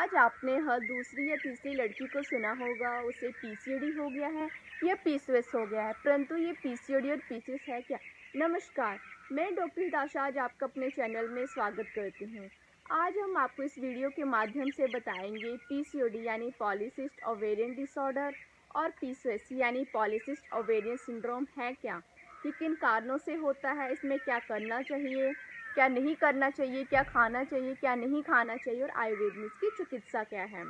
आज आपने हर दूसरी या तीसरी लड़की को सुना होगा उसे पीसीओडी हो गया है या पीसीओएस हो गया है, परंतु ये पीसीओडी और पीसीओएस है क्या? नमस्कार, मैं डॉक्टर हिताशा आज आपका अपने चैनल में स्वागत करती हूँ। आज हम आपको इस वीडियो के माध्यम से बताएंगे पीसीओडी यानी पॉलीसिस्ट ओवेरियन डिसऑर्डर और पीसीओएस यानी पॉलीसिस्ट ओवेरियन सिंड्रोम है क्या, ये किन कारणों से होता है, इसमें क्या करना चाहिए, क्या नहीं करना चाहिए, क्या खाना चाहिए, क्या नहीं खाना चाहिए और आयुर्वेद में इसकी चिकित्सा क्या है।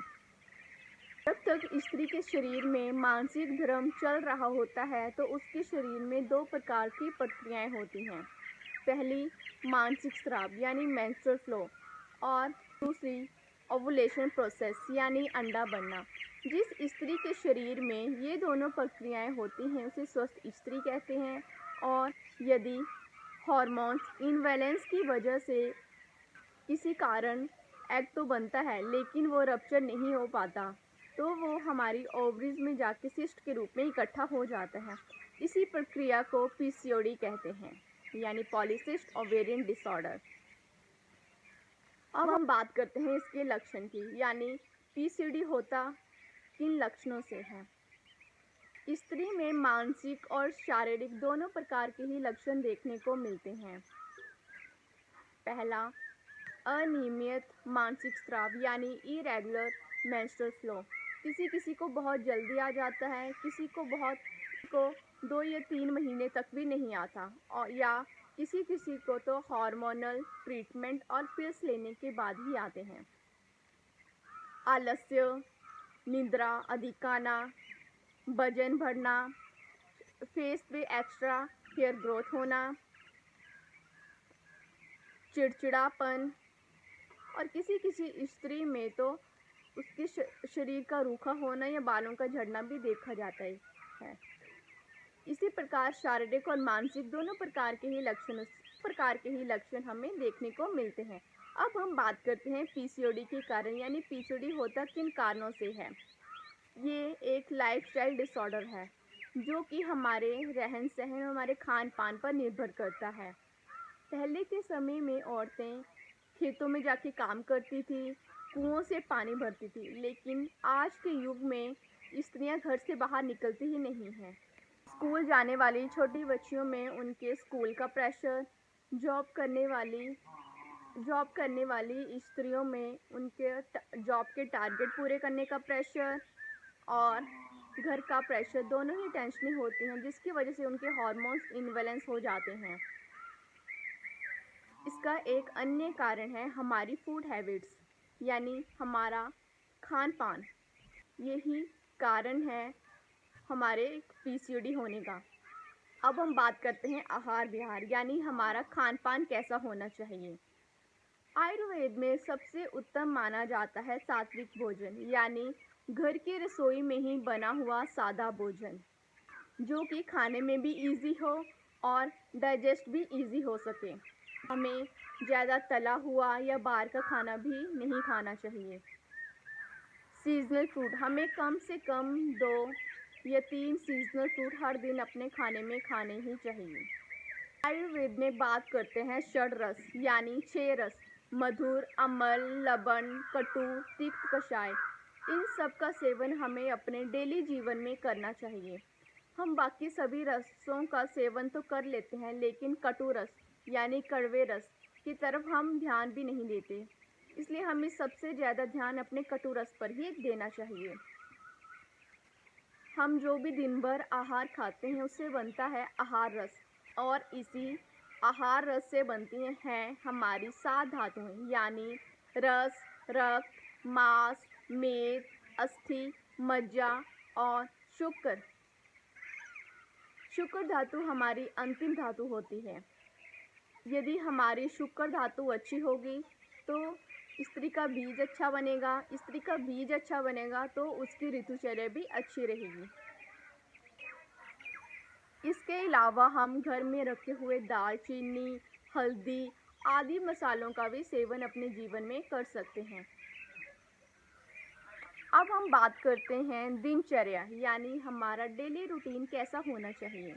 जब तक स्त्री के शरीर में मानसिक धर्म चल रहा होता है तो उसके शरीर में दो प्रकार की प्रक्रियाएं होती हैं। पहली मानसिक स्राव यानी मेंस्ट्रुअल फ्लो और दूसरी ओवुलेशन प्रोसेस यानी अंडा बनना। जिस स्त्री के शरीर में ये दोनों प्रक्रियाएं होती हैं उसे स्वस्थ स्त्री कहते हैं। और यदि हार्मोन्स इनबैलेंस की वजह से किसी कारण एग तो बनता है लेकिन वो रप्चर नहीं हो पाता तो वो हमारी ओवरीज में जाके सिस्ट के रूप में इकट्ठा हो जाता है। इसी प्रक्रिया को पीसीओडी कहते हैं यानी पॉलीसिस्ट ओवेरियन डिसऑर्डर। अब हम बात करते हैं इसके लक्षण की, यानी पीसीओडी होता किन लक्षणों से है। स्त्री में मानसिक और शारीरिक दोनों प्रकार के ही लक्षण देखने को मिलते हैं। पहला अनियमित मानसिक स्राव यानी इरेगुलर मेंस्ट्रुअल फ्लो। किसी किसी को बहुत जल्दी आ जाता है, किसी को 2 या 3 महीने तक भी नहीं आता, और या किसी किसी को तो हार्मोनल ट्रीटमेंट और पिल्स लेने के बाद ही आते हैं। आलस्य, निद्रा अधिक आना, वजन बढ़ना, फेस पे एक्स्ट्रा हेयर ग्रोथ होना, चिड़चिड़ापन, और किसी किसी स्त्री में तो उसके शरीर का रूखा होना या बालों का झड़ना भी देखा जाता है। इसी प्रकार शारीरिक और मानसिक दोनों प्रकार के ही लक्षण हमें देखने को मिलते हैं। अब हम बात करते हैं पीसीओडी के कारण, यानी पीसीओडी होता किन कारणों से है। ये एक लाइफस्टाइल डिसऑर्डर है जो कि हमारे रहन सहन, हमारे खान पान पर निर्भर करता है। पहले के समय में औरतें खेतों में जाके काम करती थी, कुओं से पानी भरती थी, लेकिन आज के युग में स्त्रियां घर से बाहर निकलती ही नहीं हैं। स्कूल जाने वाली छोटी बच्चियों में उनके स्कूल का प्रेशर, जॉब करने वाली स्त्रियों में उनके जॉब के टारगेट पूरे करने का प्रेशर और घर का प्रेशर, दोनों ही टेंशनें होती हैं जिसकी वजह से उनके हार्मोन्स इनबैलेंस हो जाते हैं। इसका एक अन्य कारण है हमारी फूड हैबिट्स यानी हमारा खान पान। यही कारण है हमारे पीसीओडी होने का। अब हम बात करते हैं आहार विहार, यानी हमारा खान पान कैसा होना चाहिए। आयुर्वेद में सबसे उत्तम माना जाता है सात्विक भोजन, यानी घर की रसोई में ही बना हुआ सादा भोजन जो कि खाने में भी इजी हो और डाइजेस्ट भी इजी हो सके। हमें ज़्यादा तला हुआ या बाहर का खाना भी नहीं खाना चाहिए। सीजनल फ्रूट, हमें कम से कम 2 या 3 सीजनल फ्रूट हर दिन अपने खाने में खाने ही चाहिए। आयुर्वेद में बात करते हैं षड रस यानी 6 रस, मधुर, अम्ल, लवण, कटु, तिक्त, कषाय। इन सब का सेवन हमें अपने डेली जीवन में करना चाहिए। हम बाकी सभी रसों का सेवन तो कर लेते हैं लेकिन कटु रस यानी कड़वे रस की तरफ हम ध्यान भी नहीं देते, इसलिए हमें सबसे ज़्यादा ध्यान अपने कटु रस पर ही देना चाहिए। हम जो भी दिन भर आहार खाते हैं उससे बनता है आहार रस, और इसी आहार रस से बनती हैं हमारी 7 धातुएं, यानी रस, रक्त, मांस, मेद, अस्थि, मज्जा और शुक्र। शुक्र धातु हमारी अंतिम धातु होती है। यदि हमारी शुक्र धातु अच्छी होगी तो स्त्री का बीज अच्छा बनेगा, स्त्री का बीज अच्छा बनेगा तो उसकी ऋतुचर्या भी अच्छी रहेगी। इसके अलावा हम घर में रखे हुए दालचीनी, हल्दी आदि मसालों का भी सेवन अपने जीवन में कर सकते हैं। अब हम बात करते हैं दिनचर्या, यानी हमारा डेली रूटीन कैसा होना चाहिए।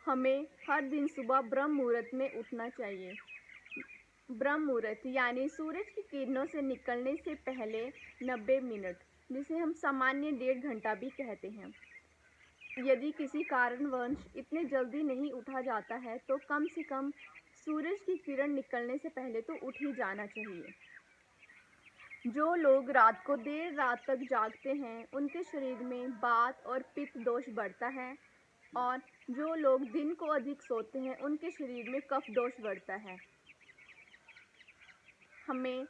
हमें हर दिन सुबह ब्रह्म मुहूर्त में उठना चाहिए। ब्रह्म मुहूर्त यानी सूरज की किरणों से निकलने से पहले 90 मिनट, जिसे हम सामान्य 1.5 घंटा भी कहते हैं। यदि किसी कारणवश इतने जल्दी नहीं उठा जाता है तो कम से कम सूरज की किरण निकलने से पहले तो उठ ही जाना चाहिए। जो लोग रात को देर रात तक जागते हैं उनके शरीर में वात और पित्त दोष बढ़ता है, और जो लोग दिन को अधिक सोते हैं उनके शरीर में कफ दोष बढ़ता है। हमें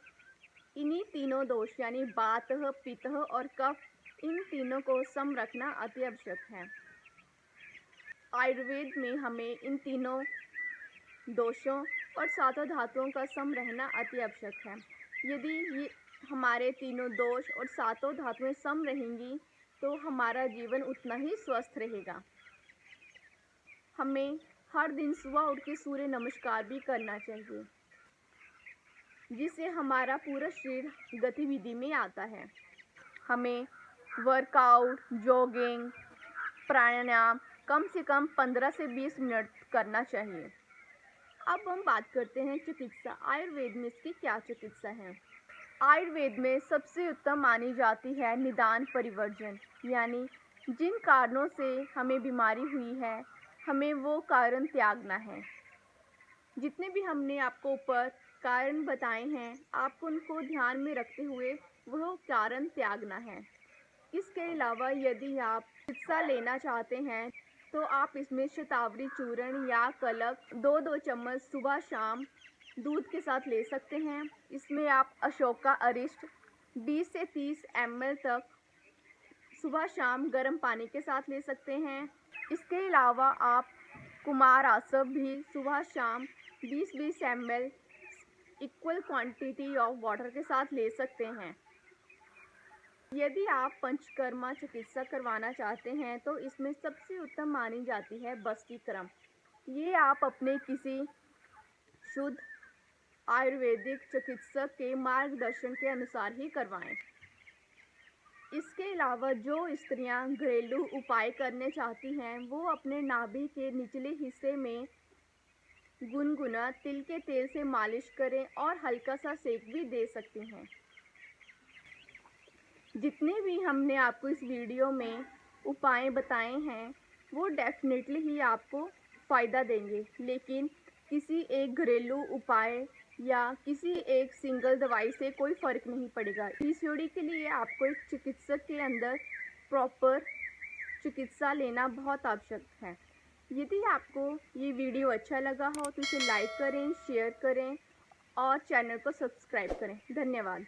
इन्हीं तीनों दोष यानी वात, पित्त और कफ, इन तीनों को सम रखना अति आवश्यक है। आयुर्वेद में हमें इन तीनों दोषों और सातों धातुओं का सम रहना अति आवश्यक है। यदि ये हमारे तीनों दोष और सातों धातुएं सम रहेंगी तो हमारा जीवन उतना ही स्वस्थ रहेगा। हमें हर दिन सुबह उठ के सूर्य नमस्कार भी करना चाहिए, जिससे हमारा पूरा शरीर गतिविधि में आता है। हमें वर्कआउट, जॉगिंग, प्राणायाम कम से कम 15 से 20 मिनट करना चाहिए। अब हम बात करते हैं चिकित्सा। आयुर्वेद में इसकी क्या चिकित्सा है? आयुर्वेद में सबसे उत्तम मानी जाती है निदान परिवर्जन, यानी जिन कारणों से हमें बीमारी हुई है हमें वो कारण त्यागना है। जितने भी हमने आपको ऊपर कारण बताए हैं आपको उनको ध्यान में रखते हुए वह कारण त्यागना है। इसके अलावा यदि आप चिकित्सा लेना चाहते हैं तो आप इसमें शतावरी चूर्ण या कलक 2-2 चम्मच सुबह शाम दूध के साथ ले सकते हैं। इसमें आप अशोका अरिष्ट 20 से 30 ml तक सुबह शाम गर्म पानी के साथ ले सकते हैं। इसके अलावा आप कुमार आसव भी सुबह शाम 20-20 ml equal quantity of water के साथ ले सकते हैं। यदि आप पंचकर्मा चिकित्सा करवाना चाहते हैं तो इसमें सबसे उत्तम मानी जाती है बस्तिक्रम। ये आप अपने किसी शुद्ध आयुर्वेदिक चिकित्सक के मार्गदर्शन के अनुसार ही करवाएं। इसके अलावा जो स्त्रियां घरेलू उपाय करने चाहती हैं वो अपने नाभि के निचले हिस्से में गुनगुना तिल के तेल से मालिश करें और हल्का सा सेक भी दे सकती हैं। जितने भी हमने आपको इस वीडियो में उपाय बताए हैं वो डेफिनेटली ही आपको फ़ायदा देंगे, लेकिन किसी एक घरेलू उपाय या किसी एक सिंगल दवाई से कोई फ़र्क नहीं पड़ेगा। पीसीओडी के लिए आपको एक चिकित्सक के अंदर प्रॉपर चिकित्सा लेना बहुत आवश्यक है। यदि आपको ये वीडियो अच्छा लगा हो तो इसे लाइक करें, शेयर करें और चैनल को सब्सक्राइब करें। धन्यवाद।